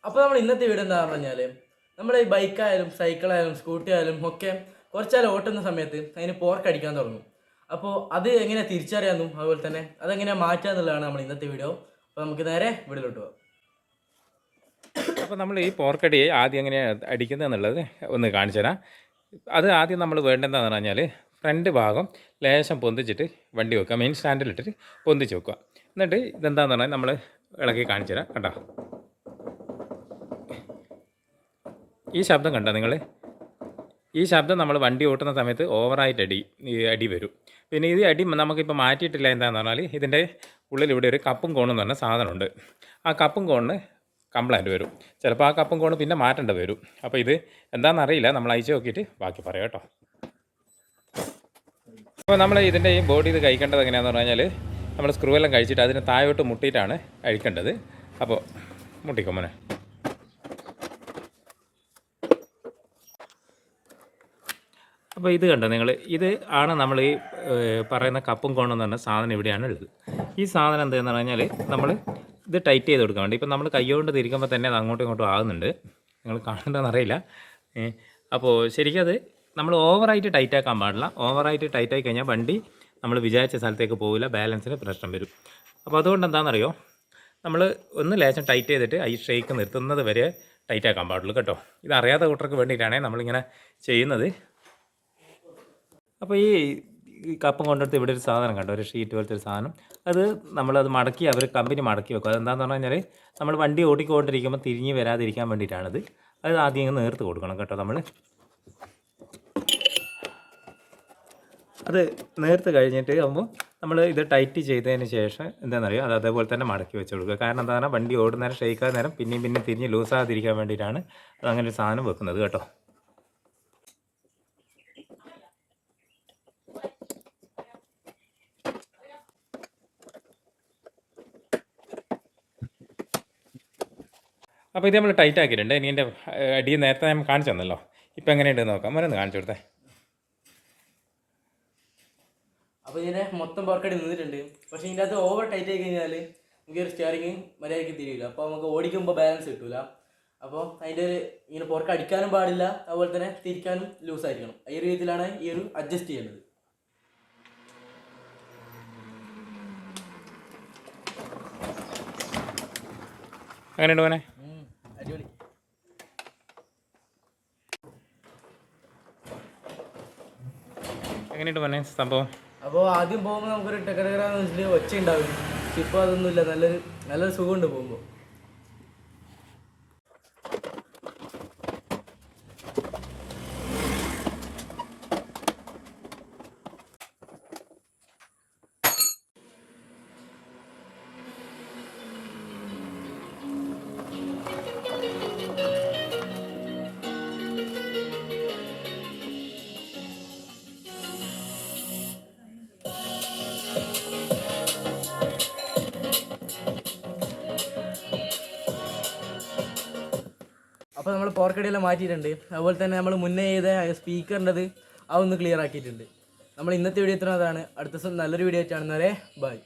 അപ്പോൾ നമ്മൾ ഇന്നത്തെ വീഡിയോ എന്താ പറഞ്ഞാൽ നമ്മുടെ ഈ ബൈക്കായാലും സൈക്കിളായാലും സ്കൂട്ടി ആയാലും ഒക്കെ കുറച്ചാലും ഓട്ടുന്ന സമയത്ത് അതിന് പോർക്ക് അടിക്കാൻ തുടങ്ങും. അപ്പോൾ അത് എങ്ങനെ തിരിച്ചറിയാമെന്നും അതുപോലെ തന്നെ അതെങ്ങനെയാണ് മാറ്റുക എന്നുള്ളതാണ് നമ്മൾ ഇന്നത്തെ വീഡിയോ. അപ്പോൾ നമുക്ക് നേരെ വീഡിയോയിലോട്ട് പോകാം. അപ്പോൾ നമ്മൾ ഈ പോർക്കടി ആദ്യം എങ്ങനെയാണ് അടിക്കുന്നത് എന്നുള്ളത് ഒന്ന് കാണിച്ചു തരാം. അത് ആദ്യം നമ്മൾ വേണ്ടതെന്ന് പറഞ്ഞാൽ ഫ്രണ്ട് ഭാഗം ലേശം പൊന്തിച്ചിട്ട് വണ്ടി വെക്കുക, മെയിൻ സ്റ്റാൻഡിലിട്ടിട്ട് പൊന്തിച്ച് വെക്കുക. എന്നിട്ട് ഇതെന്താണെന്ന് പറഞ്ഞാൽ നമ്മൾ ഇളക്കി കാണിച്ചു തരാം. കണ്ടോ, ഈ ശബ്ദം കണ്ടോ നിങ്ങൾ? ഈ ശബ്ദം നമ്മൾ വണ്ടി ഓട്ടുന്ന സമയത്ത് ഓവറായിട്ട് അടി വരും. പിന്നെ ഇത് അടി നമുക്കിപ്പോൾ മാറ്റിയിട്ടില്ല. എന്താണെന്ന് പറഞ്ഞാൽ ഇതിൻ്റെ ഉള്ളിൽ ഇവിടെ ഒരു കപ്പും കോണും എന്ന് പറഞ്ഞ സാധനമുണ്ട്. ആ കപ്പും കോണിന് കംപ്ലൈൻറ്റ് വരും. ചിലപ്പോൾ ആ കപ്പും കോണ് പിന്നെ മാറ്റേണ്ടി വരും. അപ്പോൾ ഇത് എന്താണെന്നറിയില്ല, നമ്മൾ അയച്ചു നോക്കിയിട്ട് ബാക്കി പറയാം കേട്ടോ. അപ്പോൾ നമ്മൾ ഇതിൻ്റെ ഈ ബോഡി ഇത് കഴിക്കേണ്ടത് എങ്ങനെയാണെന്ന് പറഞ്ഞാൽ നമ്മൾ സ്ക്രൂ എല്ലാം കഴിച്ചിട്ട് അതിന് താഴോട്ട് മുട്ടിയിട്ടാണ് അഴിക്കേണ്ടത്. അപ്പോൾ മുട്ടിക്കോ മോനെ. അപ്പോൾ ഇത് കണ്ടോ നിങ്ങൾ, ഇത് ആണ് നമ്മൾ ഈ പറയുന്ന കപ്പും കോണെന്ന് പറഞ്ഞ സാധനം ഇവിടെയാണ് ഉള്ളത്. ഈ സാധനം എന്താണെന്ന് പറഞ്ഞാൽ നമ്മൾ ഇത് ടൈറ്റ് ചെയ്ത് കൊടുക്കാൻ വേണ്ടി, ഇപ്പം നമ്മൾ കൈകൊണ്ട് തിരിക്കുമ്പോൾ തന്നെ അത് അങ്ങോട്ടും ഇങ്ങോട്ടും ആകുന്നുണ്ട്. നിങ്ങൾ കാണുന്നുണ്ടോയെന്ന് അറിയില്ല. അപ്പോൾ ശരിക്കും അത് നമ്മൾ ഓവറായിട്ട് ടൈറ്റാക്കാൻ പാടില്ല. ഓവറായിട്ട് ടൈറ്റായി കഴിഞ്ഞാൽ വണ്ടി നമ്മൾ വിചാരിച്ച സ്ഥലത്തേക്ക് പോകില്ല, ബാലൻസിന് പ്രശ്നം വരും. അപ്പോൾ അതുകൊണ്ട് എന്താണെന്നറിയോ, നമ്മൾ ഒന്ന് ലേശം ടൈറ്റ് ചെയ്തിട്ട് ഈ ഷേക്ക് നിർത്തുന്നത് വരെ ടൈറ്റാക്കാൻ പാടുള്ളൂ കേട്ടോ. ഇത് അറിയാത്ത കൂട്ടർക്ക് വേണ്ടിയിട്ടാണ് നമ്മളിങ്ങനെ ചെയ്യുന്നത്. അപ്പോൾ ഈ കപ്പും കൊണ്ടെടുത്ത് ഇവിടെ ഒരു സാധനം കണ്ടോ, ഒരു ഷീറ്റ് പോലത്തെ ഒരു സാധനം. അത് നമ്മളത് മടക്കി, അവർ കമ്പനി മടക്കി വെക്കും. അതെന്താണെന്ന് പറഞ്ഞു കഴിഞ്ഞാൽ നമ്മൾ വണ്ടി ഓടിക്കൊണ്ടിരിക്കുമ്പോൾ തിരിഞ്ഞ് വരാതിരിക്കാൻ വേണ്ടിയിട്ടാണിത്. അത് ആദ്യം ഇങ്ങ് നേർത്ത് കൊടുക്കണം കേട്ടോ. നമ്മൾ അത് നേർത്ത് കഴിഞ്ഞിട്ട് ആകുമ്പോൾ നമ്മൾ ഇത് ടൈറ്റ് ചെയ്തതിന് ശേഷം എന്താണെന്നറിയോ, അത് അതേപോലെ തന്നെ മടക്കി വെച്ച് കൊടുക്കുക. കാരണം എന്താ പറഞ്ഞാൽ വണ്ടി ഓടുന്ന നേരം ഷെയ്ക്കാതെ നേരം പിന്നെയും തിരിഞ്ഞ് ലൂസാകാതിരിക്കാൻ വേണ്ടിയിട്ടാണ് അത് അങ്ങനെ ഒരു സാധനം വെക്കുന്നത് കേട്ടോ. അപ്പോൾ ഇത് നമ്മൾ ടൈറ്റ് ആക്കിയിട്ടുണ്ട്. ഇനി എൻ്റെ അടി നേരത്തെ ഞാൻ കാണിച്ചു തന്നല്ലോ, ഇപ്പോൾ എങ്ങനെയുണ്ടെന്ന് നോക്കാം. അവരൊന്ന് കാണിച്ചു കൊടുത്തേ. അപ്പോൾ ഇതിനെ മൊത്തം പോർക്കടി നിന്നിട്ടുണ്ട്. പക്ഷേ ഇതിൻ്റെ അകത്ത് ഓവർ ടൈറ്റ് ആയി കഴിഞ്ഞാൽ നമുക്ക് ഒരു സ്റ്റിയറിങ് മര്യാദയ്ക്ക് തിരിയില്ല. അപ്പോൾ നമുക്ക് ഓടിക്കുമ്പോൾ ബാലൻസ് കിട്ടില്ല. അപ്പോൾ അതിൻ്റെ ഒരു ഇങ്ങനെ പോർക്ക് അടിക്കാനും പാടില്ല, അതുപോലെ തന്നെ തിരിക്കാനും ലൂസായിരിക്കണം. ഈ ഒരു രീതിയിലാണ് ഈ ഒരു അഡ്ജസ്റ്റ് ചെയ്യേണ്ടത്. അങ്ങനെയുണ്ട് മോനെ? അടിപൊളി. എങ്ങനെയുണ്ട് മോനെ സംഭവം? അപ്പോൾ ആദ്യം പോകുമ്പോൾ നമുക്കൊരു ടെക്കറന്ന് വെച്ചിട്ട് ഒച്ച ഉണ്ടാവും. പക്ഷെ ഇപ്പോൾ അതൊന്നുമില്ല, നല്ലൊരു സുഖമുണ്ട് പോകുമ്പോൾ. അപ്പോൾ നമ്മൾ പോർക്കടിയെല്ലാം മാറ്റിയിട്ടുണ്ട്. അതുപോലെ തന്നെ നമ്മൾ മുന്നേ ചെയ്ത സ്പീക്കറിൻ്റെത് അതൊന്ന് ക്ലിയർ ആക്കിയിട്ടുണ്ട്. നമ്മൾ ഇന്നത്തെ വീഡിയോ എത്തുന്നതാണ്. അടുത്ത ദിവസം നല്ലൊരു വീഡിയോ ആയിട്ടാണ്. ബൈ.